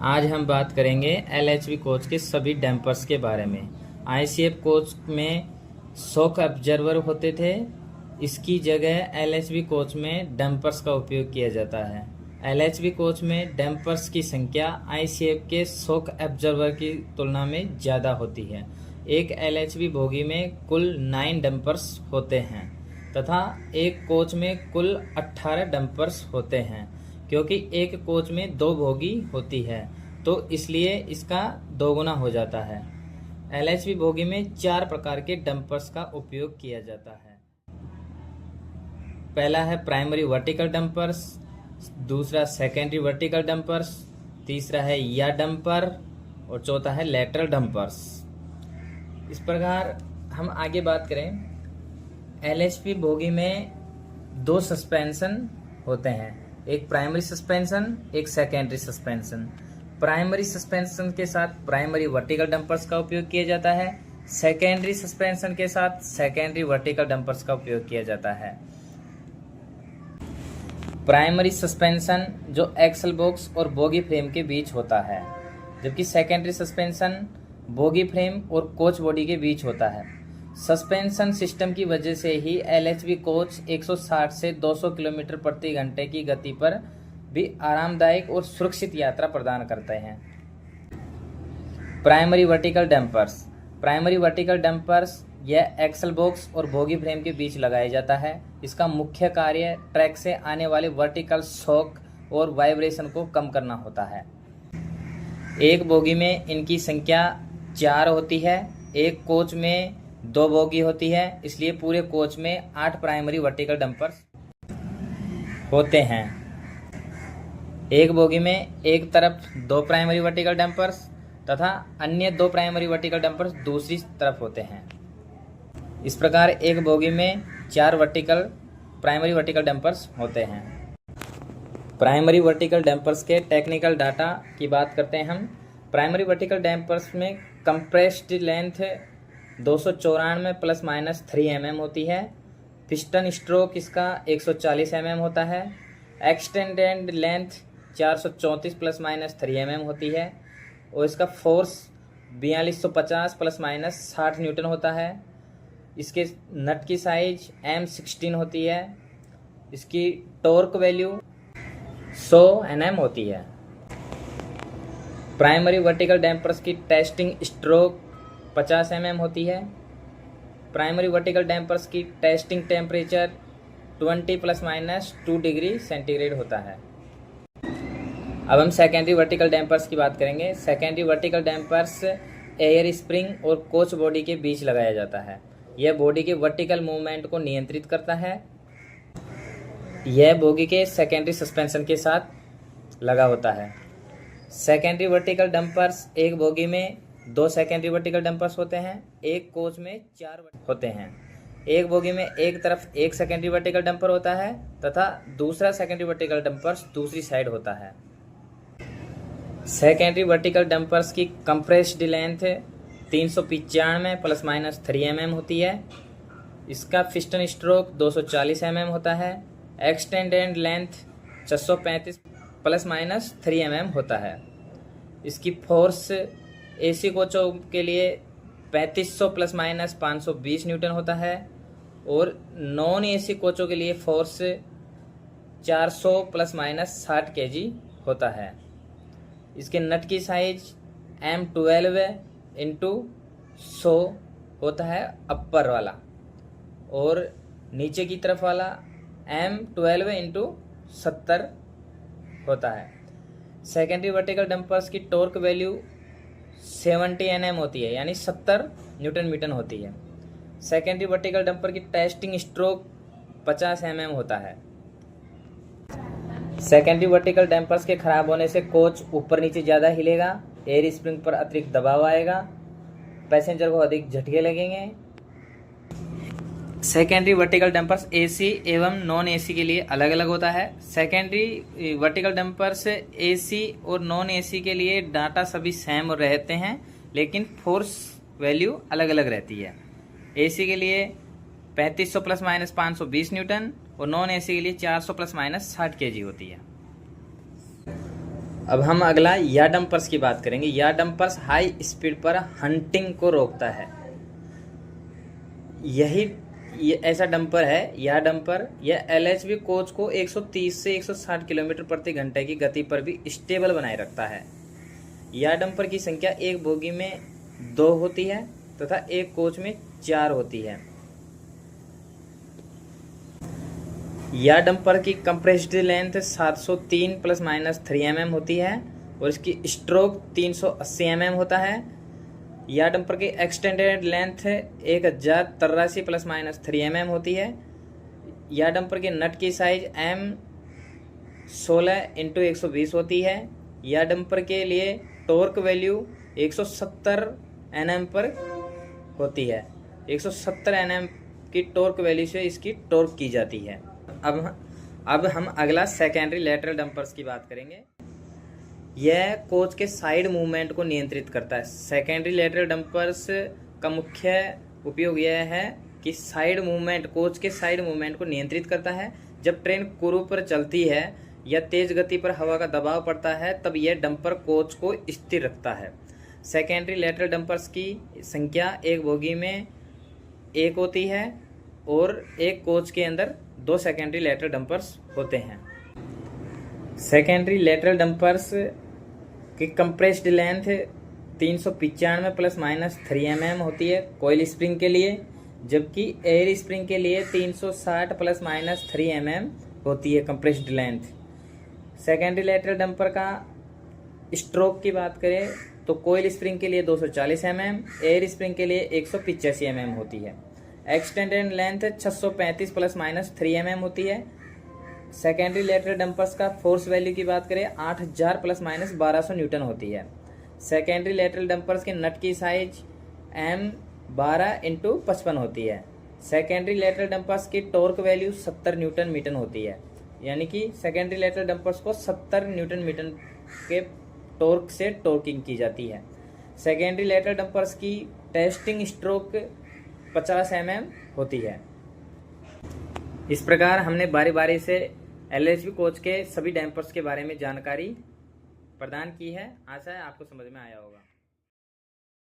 आज हम बात करेंगे एलएचबी कोच के सभी डैम्पर्स के बारे में। आईसीएफ कोच में शॉक ऑब्जर्वर होते थे, इसकी जगह एलएचबी कोच में डैम्पर्स का उपयोग किया जाता है। एलएचबी कोच में डैम्पर्स की संख्या आईसीएफ के शॉक ऑब्जर्वर की तुलना में ज़्यादा होती है। एक एलएचबी बोगी में कुल 9 डैम्पर्स होते हैं तथा एक कोच में कुल 18 डैम्पर्स होते हैं। क्योंकि एक कोच में 2 बोगी होती है तो इसलिए इसका दोगुना हो जाता है। एलएचबी बोगी में 4 प्रकार के डंपर्स का उपयोग किया जाता है। पहला है प्राइमरी वर्टिकल डंपर्स, दूसरा सेकेंडरी वर्टिकल डंपर्स, तीसरा है या डंपर और चौथा है लेटरल डंपर्स। इस प्रकार हम आगे बात करें, एलएचबी बोगी में 2 सस्पेंशन होते हैं, एक प्राइमरी सस्पेंशन, एक सेकेंडरी सस्पेंशन। प्राइमरी सस्पेंशन के साथ प्राइमरी वर्टिकल डंपर्स का उपयोग किया जाता है, सेकेंडरी सस्पेंशन के साथ सेकेंडरी वर्टिकल डंपर्स का उपयोग किया जाता है। प्राइमरी सस्पेंशन जो एक्सल बॉक्स और बोगी फ्रेम के बीच होता है, जबकि सेकेंडरी सस्पेंशन बोगी फ्रेम और कोच बॉडी के बीच होता है। सस्पेंशन सिस्टम की वजह से ही एलएचबी कोच 160 से 200 किलोमीटर प्रति घंटे की गति पर भी आरामदायक और सुरक्षित यात्रा प्रदान करते हैं। Primary vertical dampers. Primary vertical dampers यह एक्सल बॉक्स और बोगी फ्रेम के बीच लगाया जाता है। इसका मुख्य कार्य ट्रैक से आने वाले वर्टिकल शॉक और वाइब्रेशन को कम करना होता है। एक बोगी में इनकी संख्या 4 होती है, एक कोच में 2 बोगी होती है, इसलिए पूरे कोच में 8 प्राइमरी वर्टिकल डंपर्स होते हैं। एक बोगी में एक तरफ 2 प्राइमरी वर्टिकल डंपर्स तथा अन्य 2 प्राइमरी वर्टिकल डंपर्स दूसरी तरफ होते हैं। इस प्रकार एक बोगी में 4 प्राइमरी वर्टिकल डंपर्स होते हैं। प्राइमरी वर्टिकल डंपर्स के टेक्निकल डाटा की बात करते हैं हम। प्राइमरी वर्टिकल डैम्पर्स में कंप्रेस्ड लेंथ 294 ± 3 mm होती है। पिस्टन स्ट्रोक इसका 140 mm होता है। एक्सटेंडेड लेंथ 434 ± 3 mm होती है और इसका फोर्स 4250 ± 60 न्यूटन होता है। इसके नट की साइज M16 होती है। इसकी टॉर्क वैल्यू 100 Nm होती है। प्राइमरी वर्टिकल डैम्पर्स की टेस्टिंग स्ट्रोक 50 mm होती है। प्राइमरी वर्टिकल डैम्पर्स की टेस्टिंग टेम्परेचर 20 ± 2 डिग्री सेंटीग्रेड होता है। अब हम सेकेंडरी वर्टिकल डैम्पर्स की बात करेंगे। Secondary vertical dampers air spring और कोच बॉडी के बीच लगाया जाता है। यह बॉडी के वर्टिकल मूवमेंट को नियंत्रित करता है। यह बोगी के सेकेंडरी सस्पेंशन के साथ लगा होता है। सेकेंडरी वर्टिकल डंपर्स एक बोगी में 2 सेकेंडरी वर्टिकल डंपर्स होते हैं, एक कोच में 4 होते हैं। एक बोगी में एक तरफ एक सेकेंडरी वर्टिकल डंपर होता है तथा दूसरा सेकेंडरी वर्टिकल डंपर्स दूसरी साइड होता है। सेकेंडरी वर्टिकल डंपर्स की कंप्रेस्ड लेंथ 395 ± 3 mm होती है। इसका पिस्टन स्ट्रोक 240 mm होता है। एक्सटेंडेड लेंथ 635 ± 3 mm होता है। इसकी फोर्स एसी कोचों के लिए 3500 ± 520 न्यूटन होता है और नॉन एसी कोचों के लिए फोर्स 400 ± 60 kg होता है। इसके नट की साइज M12 × 100 होता है अपर वाला और नीचे की तरफ वाला M12 × 70 होता है। सेकेंडरी वर्टिकल डंपर्स की टॉर्क वैल्यू 70 Nm होती है, यानी 70 न्यूटन मीटर होती है। सेकेंडरी वर्टिकल डंपर की टेस्टिंग स्ट्रोक 50 mm होता है। सेकेंडरी वर्टिकल डंपर्स के खराब होने से कोच ऊपर नीचे ज़्यादा हिलेगा, एयर स्प्रिंग पर अतिरिक्त दबाव आएगा, पैसेंजर को अधिक झटके लगेंगे। सेकेंडरी वर्टिकल डंपर्स एसी एवं नॉन एसी के लिए अलग अलग होता है। सेकेंडरी वर्टिकल डंपर्स एसी और नॉन एसी के लिए डाटा सभी सेम रहते हैं, लेकिन फोर्स वैल्यू अलग अलग रहती है। एसी के लिए 3500 ± 520 न्यूटन और नॉन एसी के लिए 400 ± 60 kg होती है। अब हम अगला या डंपर्स की बात करेंगे। या डंपर्स हाई स्पीड पर हंटिंग को रोकता है। ये ऐसा डंपर है। यह डंपर यह एलएचबी कोच को 130 से 160 किलोमीटर प्रति घंटे की गति पर भी स्टेबल बनाए रखता है। यह डंपर की संख्या एक बोगी में 2 होती है तथा एक कोच में 4 होती है। यह डंपर की कंप्रेस्ड लेंथ 703 ± 3 mm होती है और इसकी स्ट्रोक 380 mm होता है। यह डंपर की एक्सटेंडेड लेंथ 1083 ± 3 mm होती है। यह डंपर के नट की साइज M16 × 120 होती है। यह डंपर के लिए टॉर्क वैल्यू 170 Nm पर होती है। 170 Nm की टॉर्क वैल्यू से इसकी टॉर्क की जाती है। अब हम अगला सेकेंडरी लेटरल डंपर्स की बात करेंगे। यह कोच के साइड मूवमेंट को नियंत्रित करता है। सेकेंडरी लेटरल डंपर्स का मुख्य उपयोग यह है कि कोच के साइड मूवमेंट को नियंत्रित करता है। जब ट्रेन कुरु पर चलती है या तेज गति पर हवा का दबाव पड़ता है तब यह डंपर कोच को स्थिर रखता है। सेकेंडरी लेटरल डंपर्स की संख्या एक बोगी में 1 होती है और एक कोच के अंदर 2 सेकेंडरी लेटरल डंपर्स होते हैं। सेकेंडरी लेटरल डंपर्स की कंप्रेस्ड लेंथ 395 ± 3 mm होती है कोयल स्प्रिंग के लिए, जबकि एयर स्प्रिंग के लिए 360 ± 3 mm होती है compressed length. Secondary lateral dumper का स्ट्रोक की बात करें तो कोयल स्प्रिंग के लिए 240 mm, एयर स्प्रिंग के लिए 185 mm होती है। एक्सटेंडेड लेंथ 635 ± 3 mm होती है। सेकेंडरी लेटरल डंपर्स का फोर्स वैल्यू की बात करें 8000 ± 1200 न्यूटन होती है। सेकेंडरी लेटरल डंपर्स के नट की साइज M12 × 55 होती है। सेकेंडरी लेटरल डंपर्स की टॉर्क वैल्यू 70 न्यूटन मीटर होती है, यानी कि सेकेंडरी लेटरल डंपर्स को 70 न्यूटन मीटर के टॉर्क से टॉर्किंग की जाती है। सेकेंडरी लेटरल डंपर्स की टेस्टिंग स्ट्रोक 50 mm होती है। इस प्रकार हमने बारी बारी से एलएचबी कोच के सभी डैम्पर्स के बारे में जानकारी प्रदान की है। आशा है आपको समझ में आया होगा।